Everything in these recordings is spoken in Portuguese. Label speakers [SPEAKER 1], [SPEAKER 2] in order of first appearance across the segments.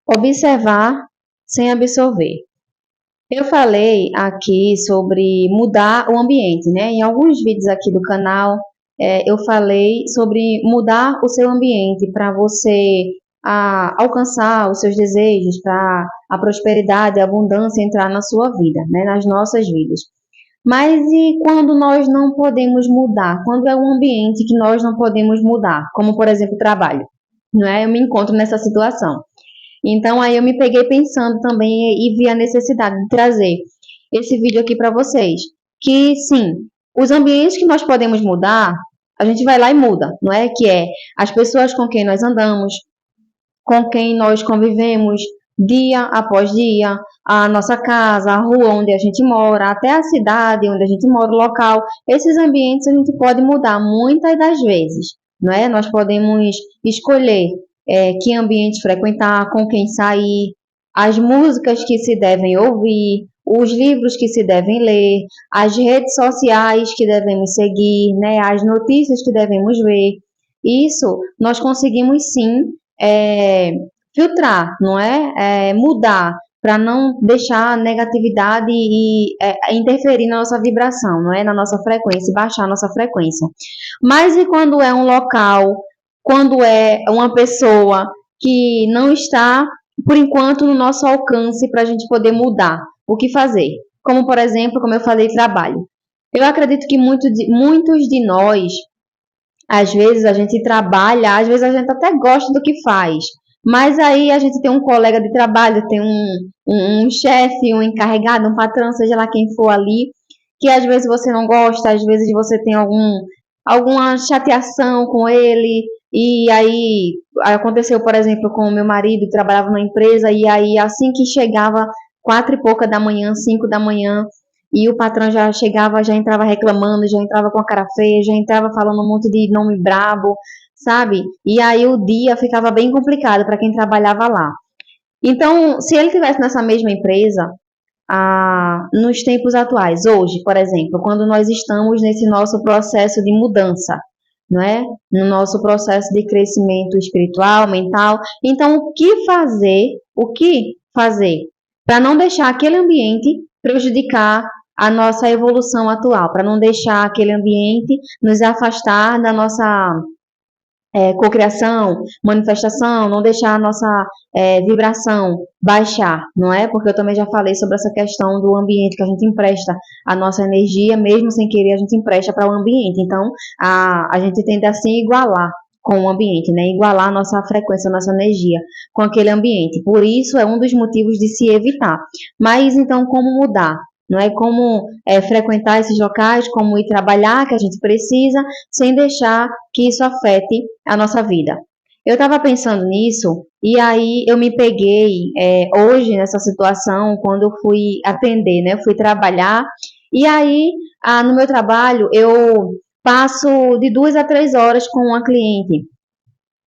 [SPEAKER 1] Observar sem absorver. Eu falei aqui sobre mudar o ambiente, né? Em alguns vídeos aqui do canal, eu falei sobre mudar o seu ambiente para você alcançar os seus desejos, para a prosperidade, a abundância entrar na sua vida, né? Nas nossas vidas. Mas e quando nós não podemos mudar? Quando é um ambiente que nós não podemos mudar, como por exemplo o trabalho, não é? Eu me encontro nessa situação. Então aí eu me peguei pensando também e vi a necessidade de trazer esse vídeo aqui para vocês. Que sim, os ambientes que nós podemos mudar, a gente vai lá e muda, não é? Que é as pessoas com quem nós andamos, com quem nós convivemos dia após dia, a nossa casa, a rua onde a gente mora, até a cidade onde a gente mora, o local. Esses ambientes a gente pode mudar muitas das vezes, não é? Nós podemos escolher que ambiente frequentar, com quem sair, as músicas que se devem ouvir, os livros que se devem ler, as redes sociais que devemos seguir, né? As notícias que devemos ver. Isso nós conseguimos sim é, filtrar, não é? Mudar para não deixar a negatividade interferir na nossa vibração, não é? Na nossa frequência, baixar a nossa frequência. Mas e quando é um local, quando é uma pessoa que não está, por enquanto, no nosso alcance para a gente poder mudar? O que fazer? Como, por exemplo, como eu falei, trabalho. Eu acredito que muitos de nós às vezes a gente trabalha, às vezes a gente até gosta do que faz, mas aí a gente tem um colega de trabalho, tem um chefe, um encarregado, um patrão, seja lá quem for ali, que às vezes você não gosta, às vezes você tem alguma chateação com ele, e aí aconteceu, por exemplo, com o meu marido, que trabalhava numa empresa, e aí assim que chegava 4 e pouca da manhã, 5 da manhã, e o patrão já chegava, já entrava reclamando, já entrava com a cara feia, já entrava falando um monte de nome brabo, sabe? E aí o dia ficava bem complicado para quem trabalhava lá. Então, se ele tivesse nessa mesma empresa, nos tempos atuais, hoje, por exemplo, quando nós estamos nesse nosso processo de mudança, não é? No nosso processo de crescimento espiritual, mental, então o que fazer? O que fazer para não deixar aquele ambiente prejudicar a nossa evolução atual, para não deixar aquele ambiente nos afastar da nossa cocriação, manifestação, não deixar a nossa vibração baixar, não é? Porque eu também já falei sobre essa questão do ambiente que a gente empresta a nossa energia, mesmo sem querer a gente empresta para o ambiente. Então, a gente tende a se igualar com o ambiente, né? Igualar a nossa frequência, a nossa energia com aquele ambiente. Por isso é um dos motivos de se evitar. Mas então, como mudar? Não é como frequentar esses locais, como ir trabalhar, que a gente precisa, sem deixar que isso afete a nossa vida. Eu estava pensando nisso e aí eu me peguei hoje nessa situação quando eu fui atender, né? Eu fui trabalhar e aí no meu trabalho eu passo de 2 a 3 horas com uma cliente.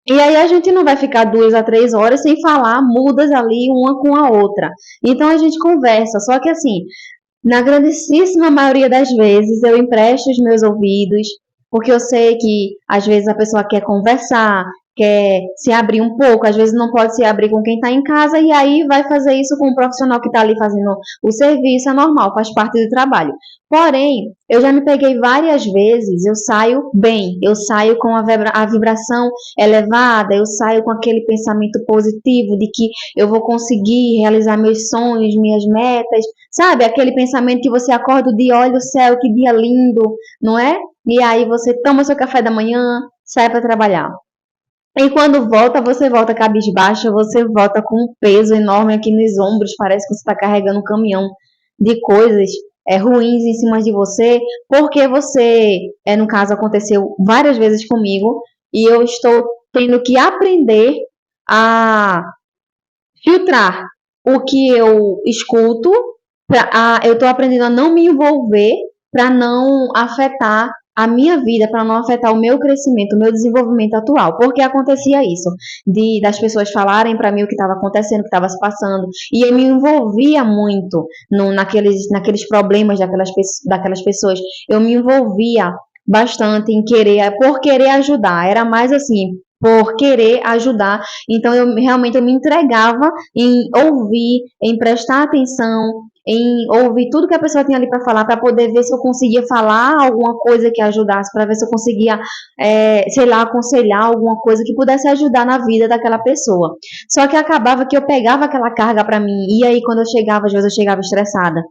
[SPEAKER 1] E aí a gente não vai ficar 2 a 3 horas sem falar mudas ali uma com a outra. Então a gente conversa, só que assim, na grandíssima maioria das vezes, eu empresto os meus ouvidos, porque eu sei que às vezes a pessoa quer conversar, quer se abrir um pouco, às vezes não pode se abrir com quem está em casa, e aí vai fazer isso com o profissional que está ali fazendo o serviço, é normal, faz parte do trabalho. Porém, eu já me peguei várias vezes, eu saio bem, eu saio com a vibração elevada, eu saio com aquele pensamento positivo de que eu vou conseguir realizar meus sonhos, minhas metas, sabe? Aquele pensamento que você acorda o dia, olha o céu, que dia lindo, não é? E aí você toma seu café da manhã, sai para trabalhar. E quando volta, você volta cabisbaixa, você volta com um peso enorme aqui nos ombros, parece que você está carregando um caminhão de coisas ruins em cima de você, porque você, no caso, aconteceu várias vezes comigo, e eu estou tendo que aprender a filtrar o que eu escuto, eu estou aprendendo a não me envolver para não afetar a minha vida, para não afetar o meu crescimento, o meu desenvolvimento atual. Porque acontecia isso, das pessoas falarem para mim o que estava acontecendo, o que estava se passando, e eu me envolvia muito naqueles problemas daquelas pessoas. Eu me envolvia bastante por querer ajudar. Era mais assim, por querer ajudar. Então eu realmente eu me entregava em ouvir, em prestar atenção, em ouvir tudo que a pessoa tinha ali para falar, para poder ver se eu conseguia falar alguma coisa que ajudasse, para ver se eu conseguia, sei lá, aconselhar alguma coisa que pudesse ajudar na vida daquela pessoa. Só que acabava que eu pegava aquela carga para mim, e aí quando eu chegava, às vezes eu chegava estressada,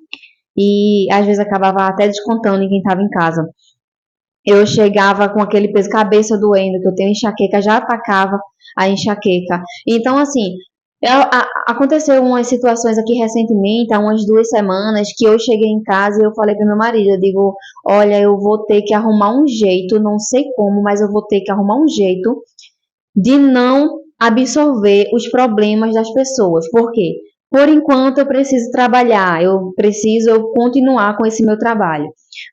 [SPEAKER 1] e às vezes acabava até descontando em quem estava em casa. Eu chegava com aquele peso, cabeça doendo, que eu tenho enxaqueca, já atacava a enxaqueca. Então, assim, aconteceu umas situações aqui recentemente, há umas 2 semanas, que eu cheguei em casa e eu falei para meu marido, eu digo, olha, eu vou ter que arrumar um jeito, não sei como, mas eu vou ter que arrumar um jeito de não absorver os problemas das pessoas. Por quê? Por enquanto eu preciso trabalhar, eu preciso continuar com esse meu trabalho.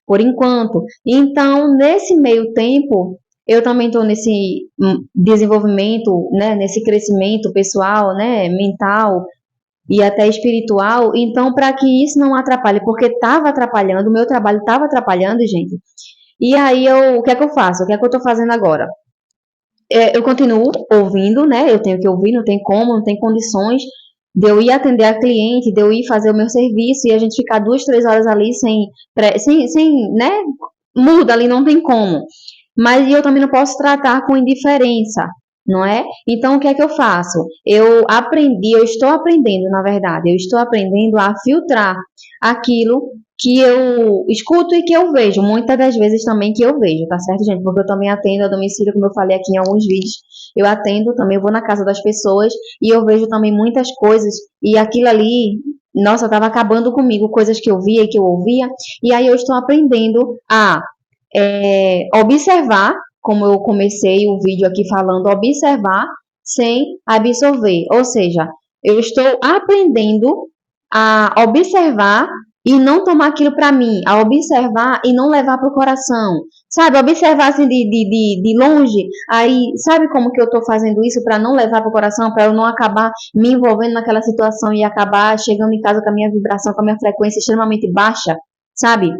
[SPEAKER 1] Por enquanto. Então, nesse meio tempo, eu também estou nesse desenvolvimento, né, nesse crescimento pessoal, né, mental e até espiritual. Então, para que isso não atrapalhe, porque estava atrapalhando, o meu trabalho estava atrapalhando, gente. E aí, o que é que eu faço? O que é que eu estou fazendo agora? Eu continuo ouvindo, né? Eu tenho que ouvir, não tem como, não tem condições de eu ir atender a cliente, de eu ir fazer o meu serviço e a gente ficar 2, 3 horas ali sem, né? Muda ali, não tem como. Mas eu também não posso tratar com indiferença, não é? Então, o que é que eu faço? Eu estou aprendendo, na verdade, eu estou aprendendo a filtrar aquilo que eu escuto e que eu vejo, muitas das vezes também que eu vejo, tá certo, gente? Porque eu também atendo a domicílio, como eu falei aqui em alguns vídeos, eu atendo também, eu vou na casa das pessoas e eu vejo também muitas coisas e aquilo ali, nossa, estava acabando comigo, coisas que eu via e que eu ouvia, e aí eu estou aprendendo a observar, como eu comecei o vídeo aqui falando, observar sem absorver, ou seja, eu estou aprendendo a observar e não tomar aquilo para mim, a observar e não levar para o coração, sabe? Observar assim de longe, aí sabe como que eu estou fazendo isso para não levar para o coração, para eu não acabar me envolvendo naquela situação e acabar chegando em casa com a minha vibração, com a minha frequência extremamente baixa, sabe?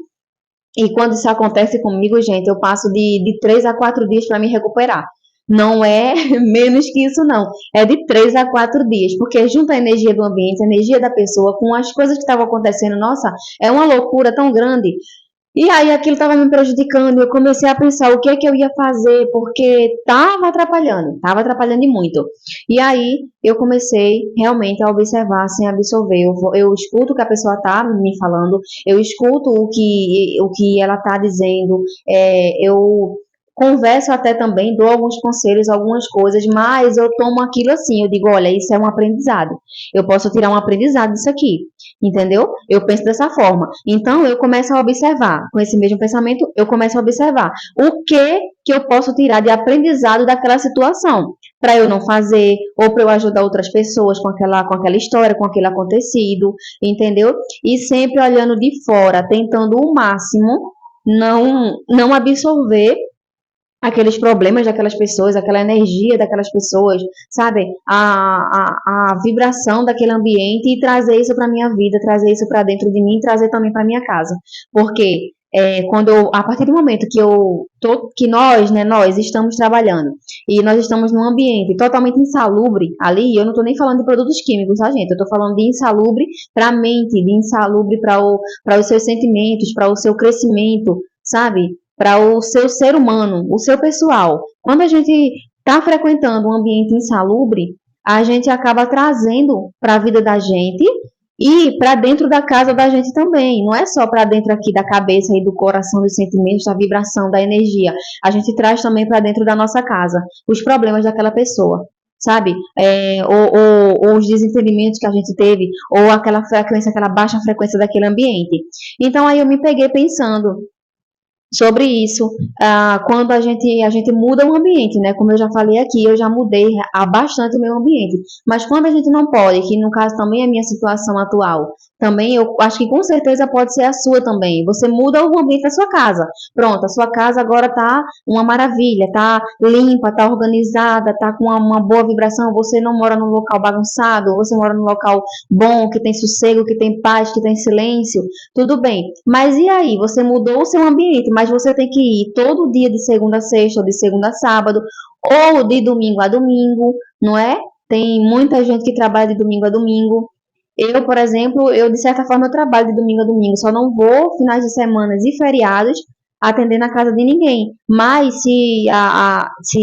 [SPEAKER 1] E quando isso acontece comigo, gente, eu passo de 3 a 4 dias para me recuperar. Não é menos que isso, não. É de 3 a 4 dias, porque junta a energia do ambiente, a energia da pessoa com as coisas que estavam acontecendo. Nossa, é uma loucura tão grande. E aí aquilo estava me prejudicando, eu comecei a pensar o que é que eu ia fazer, porque estava atrapalhando e muito. E aí eu comecei realmente a observar sem absorver. Eu escuto o que a pessoa está me falando, eu escuto o que ela está dizendo, eu converso até também, dou alguns conselhos, algumas coisas, mas eu tomo aquilo assim, eu digo, olha, isso é um aprendizado. Eu posso tirar um aprendizado disso aqui, entendeu? Eu penso dessa forma. Então, eu começo a observar, com esse mesmo pensamento, eu começo a observar o que eu posso tirar de aprendizado daquela situação, para eu não fazer, ou para eu ajudar outras pessoas com aquela história, com aquele acontecido, entendeu? E sempre olhando de fora, tentando o máximo não absorver aqueles problemas daquelas pessoas, aquela energia daquelas pessoas, sabe? A vibração daquele ambiente e trazer isso para minha vida, trazer isso para dentro de mim, trazer também para minha casa. Porque a partir do momento que nós, né, nós estamos trabalhando e nós estamos num ambiente totalmente insalubre ali, eu não estou nem falando de produtos químicos, tá, gente? Eu estou falando de insalubre para a mente, de insalubre para os seus sentimentos, para o seu crescimento, sabe? Para o seu ser humano, o seu pessoal. Quando a gente está frequentando um ambiente insalubre, a gente acaba trazendo para a vida da gente e para dentro da casa da gente também. Não é só para dentro aqui da cabeça e do coração, dos sentimentos, da vibração, da energia. A gente traz também para dentro da nossa casa os problemas daquela pessoa. Sabe? Ou os desentendimentos que a gente teve, ou aquela frequência, aquela baixa frequência daquele ambiente. Então aí eu me peguei pensando sobre isso, quando a gente muda o ambiente, né? Como eu já falei aqui, eu já mudei bastante o meu ambiente. Mas quando a gente não pode, que no caso também é a minha situação atual, também eu acho que com certeza pode ser a sua também. Você muda o ambiente da sua casa. Pronto, a sua casa agora tá uma maravilha, tá limpa, tá organizada, tá com uma boa vibração. Você não mora num local bagunçado, você mora num local bom, que tem sossego, que tem paz, que tem silêncio. Tudo bem. Mas e aí? Você mudou o seu ambiente, mas você tem que ir todo dia de segunda a sexta, ou de segunda a sábado, ou de domingo a domingo, não é? Tem muita gente que trabalha de domingo a domingo. Eu, por exemplo, eu de certa forma eu trabalho de domingo a domingo, só não vou finais de semana e feriados atender na casa de ninguém. Mas se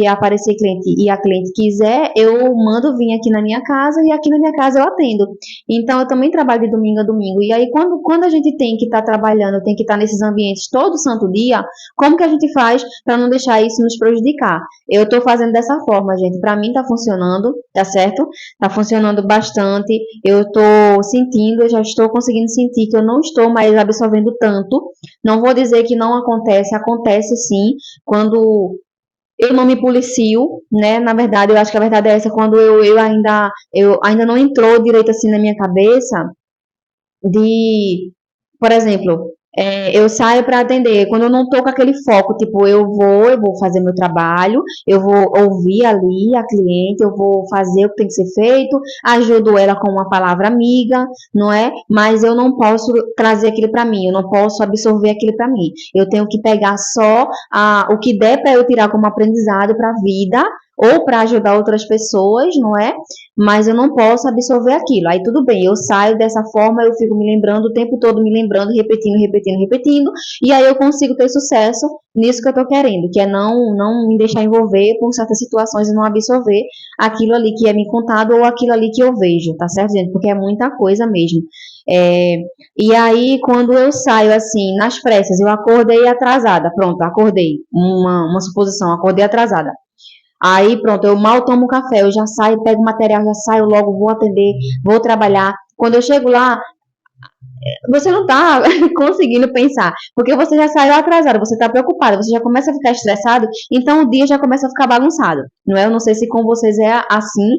[SPEAKER 1] aparecer cliente e a cliente quiser, eu mando vir aqui na minha casa e aqui na minha casa eu atendo. Então eu também trabalho de domingo a domingo. E aí quando a gente tem que estar trabalhando, tem que estar nesses ambientes todo santo dia, como que a gente faz para não deixar isso nos prejudicar? Eu estou fazendo dessa forma, gente. Para mim está funcionando, tá certo? Está funcionando bastante. Eu estou sentindo, eu já estou conseguindo sentir que eu não estou mais absorvendo tanto. Não vou dizer que não acontece, acontece sim, quando eu não me policio, né? Na verdade, eu acho que a verdade é essa, quando eu ainda não entrou direito assim na minha cabeça de, por exemplo, eu saio para atender. Quando eu não tô com aquele foco, tipo, eu vou fazer meu trabalho, eu vou ouvir ali a cliente, eu vou fazer o que tem que ser feito, ajudo ela com uma palavra amiga, não é? Mas eu não posso trazer aquilo para mim, eu não posso absorver aquilo para mim. Eu tenho que pegar só o que der para eu tirar como aprendizado para a vida ou para ajudar outras pessoas, não é? Mas eu não posso absorver aquilo. Aí tudo bem, eu saio dessa forma, eu fico me lembrando o tempo todo, me lembrando, repetindo, repetindo, repetindo, e aí eu consigo ter sucesso nisso que eu tô querendo, que é não me deixar envolver por certas situações e não absorver aquilo ali que é me contado ou aquilo ali que eu vejo, tá certo, gente? Porque é muita coisa mesmo. É, e aí, quando eu saio assim, nas pressas, eu acordei atrasada, pronto, acordei, uma suposição, acordei atrasada. Aí, pronto, eu mal tomo café, eu já saio, pego o material, já saio logo, vou atender, vou trabalhar. Quando eu chego lá, você não tá conseguindo pensar, porque você já saiu atrasado, você tá preocupado, você já começa a ficar estressado, então o dia já começa a ficar bagunçado, não é? Eu não sei se com vocês é assim,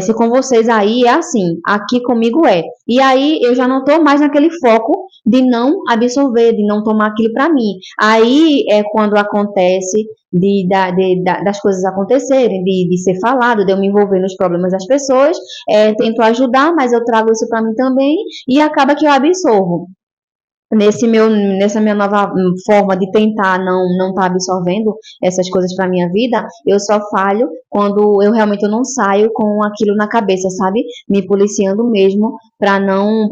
[SPEAKER 1] se com vocês aí é assim, aqui comigo é. E aí eu já não tô mais naquele foco de não absorver, de não tomar aquilo para mim. Aí é quando acontece das coisas acontecerem, de ser falado, de eu me envolver nos problemas das pessoas, tento ajudar, mas eu trago isso para mim também e acaba que eu absorvo nessa minha nova forma de tentar não estar absorvendo essas coisas para minha vida, eu só falho quando eu realmente não saio com aquilo na cabeça, sabe? Me policiando mesmo para não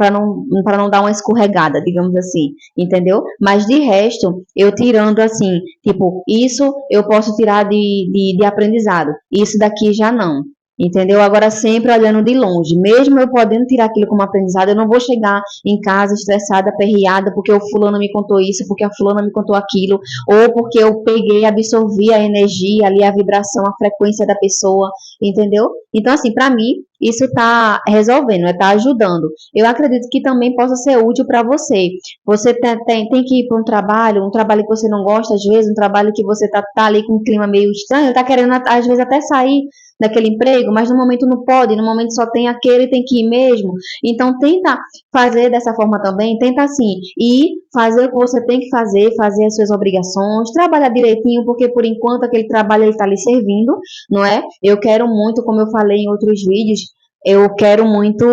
[SPEAKER 1] dar uma escorregada, digamos assim, entendeu? Mas de resto, eu tirando assim, tipo, isso eu posso tirar de aprendizado, isso daqui já não. Entendeu? Agora sempre olhando de longe. Mesmo eu podendo tirar aquilo como aprendizado, eu não vou chegar em casa estressada, aperreada, porque o fulano me contou isso, porque a fulana me contou aquilo, ou porque eu peguei, absorvi a energia ali, a vibração, a frequência da pessoa, entendeu? Então, assim, para mim, isso tá resolvendo, tá ajudando. Eu acredito que também possa ser útil para você. Você tem que ir para um trabalho que você não gosta, às vezes, um trabalho que você tá ali com um clima meio estranho, tá querendo, às vezes, até sair daquele emprego, mas no momento não pode, no momento só tem aquele, tem que ir mesmo. Então tenta fazer dessa forma também, tenta assim, ir fazer o que você tem que fazer as suas obrigações, trabalhar direitinho, porque por enquanto aquele trabalho ele está lhe servindo, não é? Eu quero muito, como eu falei em outros vídeos, eu quero muito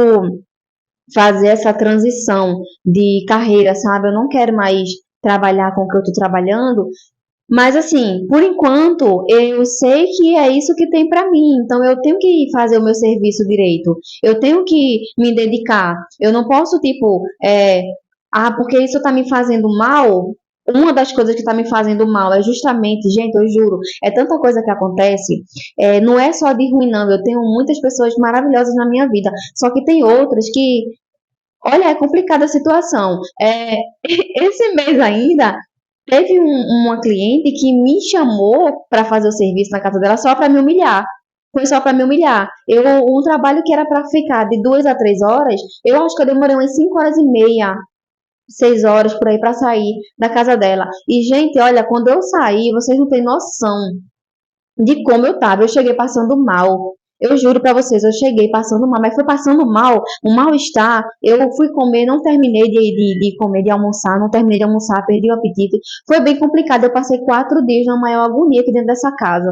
[SPEAKER 1] fazer essa transição de carreira, sabe? Eu não quero mais trabalhar com o que eu estou trabalhando, mas assim, por enquanto, eu sei que é isso que tem para mim. Então eu tenho que fazer o meu serviço direito. Eu tenho que me dedicar. Eu não posso tipo, porque isso tá me fazendo mal. Uma das coisas que tá me fazendo mal é justamente, gente, eu juro, é tanta coisa que acontece. Não é só de ruim, não. Eu tenho muitas pessoas maravilhosas na minha vida. Só que tem outras que, olha, é complicada a situação. Esse mês ainda teve uma cliente que me chamou para fazer o serviço na casa dela só para me humilhar. Foi só para me humilhar. Um trabalho que era para ficar de 2 a 3 horas, eu acho que eu demorei umas 5 horas e meia, 6 horas por aí para sair da casa dela. E, gente, olha, quando eu saí, vocês não têm noção de como eu tava. Eu cheguei passando mal. Eu juro pra vocês, eu cheguei passando mal, mas foi passando mal, um mal-estar. Eu fui comer, não terminei de comer, de almoçar, não terminei de almoçar, perdi o apetite. Foi bem complicado. Eu passei 4 dias na maior agonia aqui dentro dessa casa,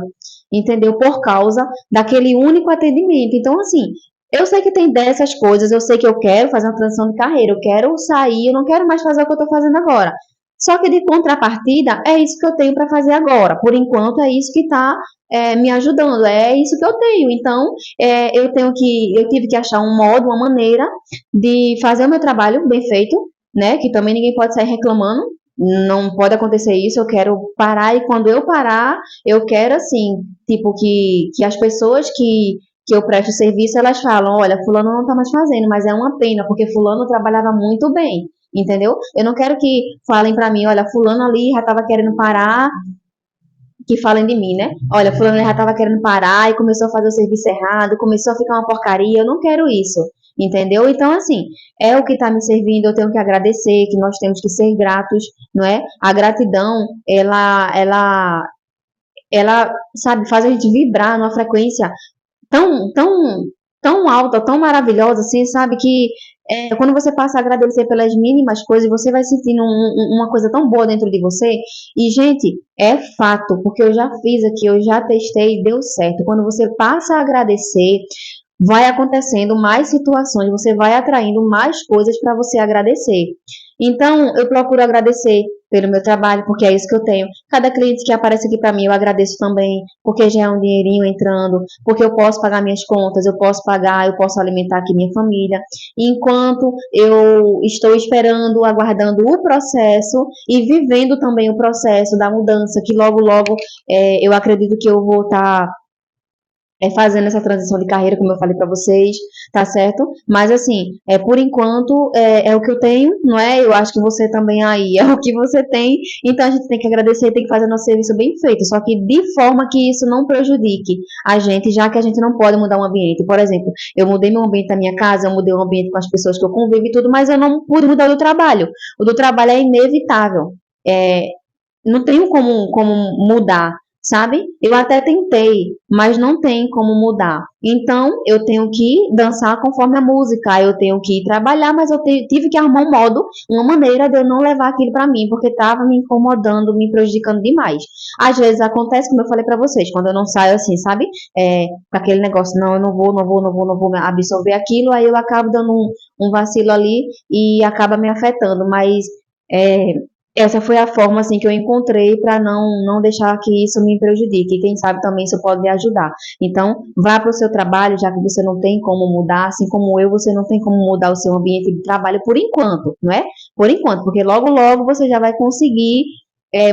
[SPEAKER 1] entendeu? Por causa daquele único atendimento. Então, assim, eu sei que tem dessas coisas, eu sei que eu quero fazer uma transição de carreira, eu quero sair, eu não quero mais fazer o que eu tô fazendo agora. Só que de contrapartida, é isso que eu tenho para fazer agora. Por enquanto, é isso que está me ajudando, é isso que eu tenho. Então, eu tive que achar um modo, uma maneira de fazer o meu trabalho bem feito, né? Que também ninguém pode sair reclamando. Não pode acontecer isso. Eu quero parar e quando eu parar, eu quero assim, tipo que as pessoas que eu presto serviço, elas falam, olha, fulano não está mais fazendo, mas é uma pena, porque fulano trabalhava muito bem, entendeu? Eu não quero que falem para mim, olha, fulano ali já estava querendo parar, que falem de mim, né? Olha, fulano já estava querendo parar e começou a fazer o serviço errado, começou a ficar uma porcaria, eu não quero isso, entendeu? Então, assim, é o que está me servindo, eu tenho que agradecer, que nós temos que ser gratos, não é? A gratidão, ela, sabe, faz a gente vibrar numa frequência tão, tão, tão alta, tão maravilhosa, assim, sabe? Que quando você passa a agradecer pelas mínimas coisas, você vai sentindo uma coisa tão boa dentro de você. E, gente, é fato, porque eu já fiz aqui, eu já testei e deu certo. Quando você passa a agradecer, vai acontecendo mais situações, você vai atraindo mais coisas para você agradecer. Então, eu procuro agradecer pelo meu trabalho, porque é isso que eu tenho. Cada cliente que aparece aqui para mim, eu agradeço também, porque já é um dinheirinho entrando, porque eu posso pagar minhas contas, eu posso pagar, eu posso alimentar aqui minha família. Enquanto eu estou esperando, aguardando o processo e vivendo também o processo da mudança, que logo, logo eu acredito que eu vou estar fazendo essa transição de carreira, como eu falei para vocês, tá certo? Mas assim, por enquanto é o que eu tenho, não é? Eu acho que você também aí é o que você tem, então a gente tem que agradecer e tem que fazer nosso serviço bem feito, só que de forma que isso não prejudique a gente, já que a gente não pode mudar o ambiente. Por exemplo, eu mudei meu ambiente da minha casa, eu mudei o ambiente com as pessoas que eu convivo e tudo, mas eu não pude mudar o do trabalho. O do trabalho é inevitável. É, não tenho como mudar, sabe? Eu até tentei, mas não tem como mudar. Então, eu tenho que dançar conforme a música, eu tenho que ir trabalhar, mas tive que arrumar um modo, uma maneira de eu não levar aquilo para mim, porque estava me incomodando, me prejudicando demais. Às vezes acontece, como eu falei para vocês, quando eu não saio assim, sabe? Com aquele negócio, não, eu não vou absorver aquilo, aí eu acabo dando um vacilo ali e acaba me afetando, mas é, essa foi a forma assim que eu encontrei para não deixar que isso me prejudique. E quem sabe também isso pode me ajudar. Então, vá para o seu trabalho, já que você não tem como mudar, assim como eu, você não tem como mudar o seu ambiente de trabalho por enquanto, não é? Por enquanto, porque logo logo você já vai conseguir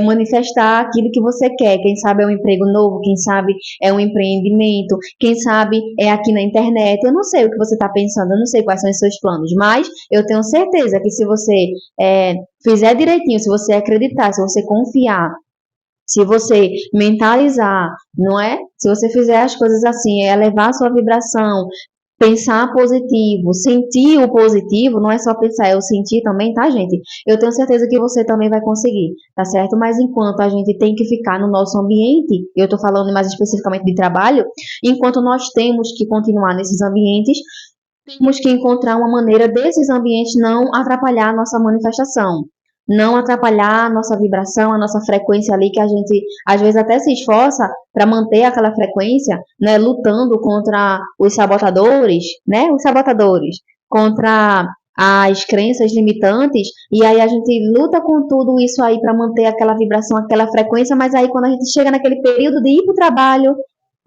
[SPEAKER 1] manifestar aquilo que você quer. Quem sabe é um emprego novo, quem sabe é um empreendimento, quem sabe é aqui na internet. Eu não sei o que você está pensando, eu não sei quais são os seus planos, mas eu tenho certeza que se você é, fizer direitinho, se você acreditar, se você confiar, se você mentalizar, não é? Se você fizer as coisas assim, elevar a sua vibração, pensar positivo, sentir o positivo, não é só pensar, eu sentir também, tá, gente? Eu tenho certeza que você também vai conseguir, tá certo? Mas enquanto a gente tem que ficar no nosso ambiente, eu tô falando mais especificamente de trabalho, enquanto nós temos que continuar nesses ambientes, temos que encontrar uma maneira desses ambientes não atrapalhar a nossa manifestação, não atrapalhar a nossa vibração, a nossa frequência ali, que a gente às vezes até se esforça para manter aquela frequência, né, lutando contra os sabotadores, né, os sabotadores, contra as crenças limitantes, e aí a gente luta com tudo isso aí para manter aquela vibração, aquela frequência, mas aí quando a gente chega naquele período de ir para o trabalho,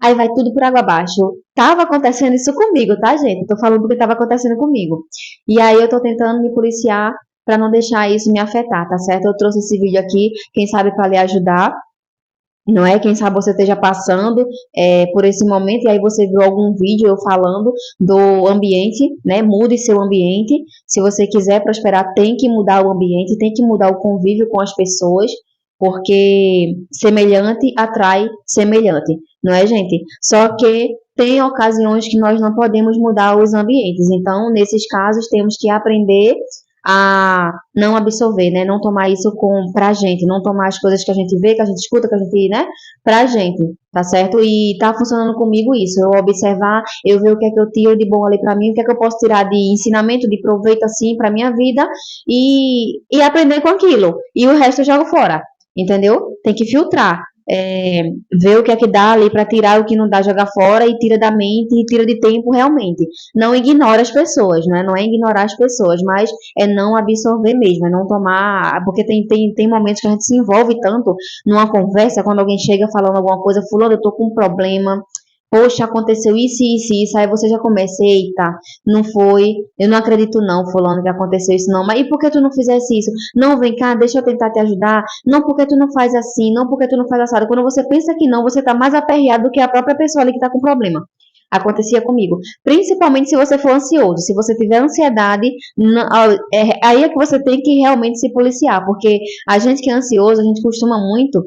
[SPEAKER 1] aí vai tudo por água abaixo. Tava acontecendo isso comigo, tá, gente? Tô falando porque tava acontecendo comigo. E aí eu tô tentando me policiar para não deixar isso me afetar, tá certo? Eu trouxe esse vídeo aqui, quem sabe para lhe ajudar, não é? Quem sabe você esteja passando por esse momento e aí você viu algum vídeo eu falando do ambiente, né? Mude seu ambiente. Se você quiser prosperar, tem que mudar o ambiente, tem que mudar o convívio com as pessoas, porque semelhante atrai semelhante, não é, gente? Só que tem ocasiões que nós não podemos mudar os ambientes. Então, nesses casos, temos que aprender a não absorver, né? Não tomar isso pra gente, não tomar as coisas que a gente vê, que a gente escuta, que a gente, né? Pra gente, tá certo? E tá funcionando comigo isso, eu observar, eu ver o que é que eu tiro de bom ali pra mim, o que é que eu posso tirar de ensinamento, de proveito assim pra minha vida e aprender com aquilo. E o resto eu jogo fora, entendeu? Tem que filtrar. É, ver o que é que dá ali para tirar o que não dá, jogar fora e tira da mente e tira de tempo realmente. Não ignora as pessoas, né? Não é ignorar as pessoas, mas é não absorver mesmo, é não tomar. Porque tem momentos que a gente se envolve tanto numa conversa, quando alguém chega falando alguma coisa, fulano, eu tô com um problema. Poxa, aconteceu isso, aí você já começa, eita, não foi, eu não acredito não, fulano, que aconteceu isso não, mas e por que tu não fizesse isso? Não, vem cá, deixa eu tentar te ajudar, não, porque tu não faz assim, não, porque tu não faz assado. Quando você pensa que não, você tá mais aperreado do que a própria pessoa ali que tá com problema. Acontecia comigo. Principalmente se você for ansioso. Se você tiver ansiedade, aí é que você tem que realmente se policiar. Porque a gente que é ansioso, a gente costuma muito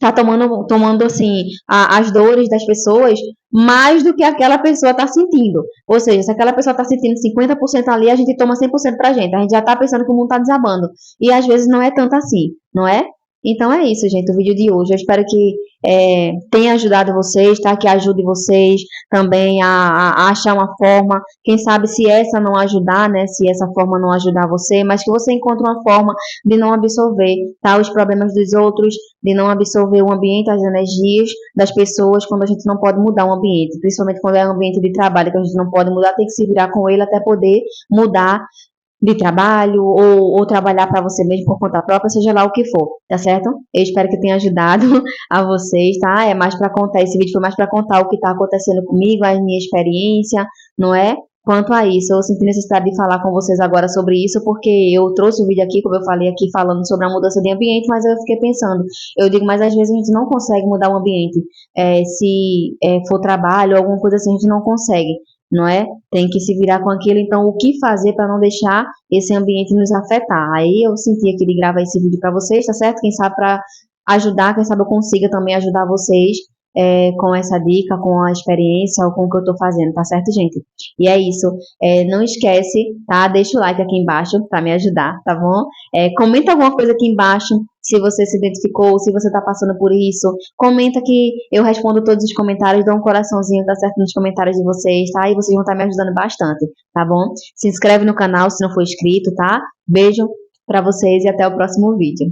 [SPEAKER 1] tá tomando assim, as dores das pessoas mais do que aquela pessoa tá sentindo. Ou seja, se aquela pessoa tá sentindo 50% ali, a gente toma 100% pra gente. A gente já tá pensando que o mundo tá desabando. E às vezes não é tanto assim, não é? Então é isso, gente, o vídeo de hoje. Eu espero que tenha ajudado vocês, tá? Que ajude vocês também a achar uma forma. Quem sabe se essa não ajudar, né? Se essa forma não ajudar você, mas que você encontre uma forma de não absorver, tá? Os problemas dos outros, de não absorver o ambiente, as energias das pessoas quando a gente não pode mudar o ambiente, principalmente quando é um ambiente de trabalho que a gente não pode mudar, tem que se virar com ele até poder mudar de trabalho ou trabalhar para você mesmo por conta própria, seja lá o que for, tá certo? Eu espero que tenha ajudado a vocês, tá? É mais para contar, esse vídeo foi mais para contar o que tá acontecendo comigo, a minha experiência, não é? Quanto a isso, eu senti necessidade de falar com vocês agora sobre isso, porque eu trouxe o vídeo aqui, como eu falei aqui, falando sobre a mudança de ambiente, mas eu fiquei pensando, eu digo, mas às vezes a gente não consegue mudar o ambiente, se for trabalho, alguma coisa assim, a gente não consegue, não é? Tem que se virar com aquilo. Então, o que fazer para não deixar esse ambiente nos afetar? Aí eu senti aqui de gravar esse vídeo para vocês, tá certo? Quem sabe para ajudar, quem sabe eu consiga também ajudar vocês com essa dica, com a experiência ou com o que eu tô fazendo, tá certo, gente? E é isso. Não esquece, tá? Deixa o like aqui embaixo para me ajudar, tá bom? Comenta alguma coisa aqui embaixo se você se identificou, se você está passando por isso. Comenta que eu respondo todos os comentários, dou um coraçãozinho, tá certo, nos comentários de vocês, tá? E vocês vão estar me ajudando bastante, tá bom? Se inscreve no canal se não for inscrito, tá? Beijo pra vocês e até o próximo vídeo.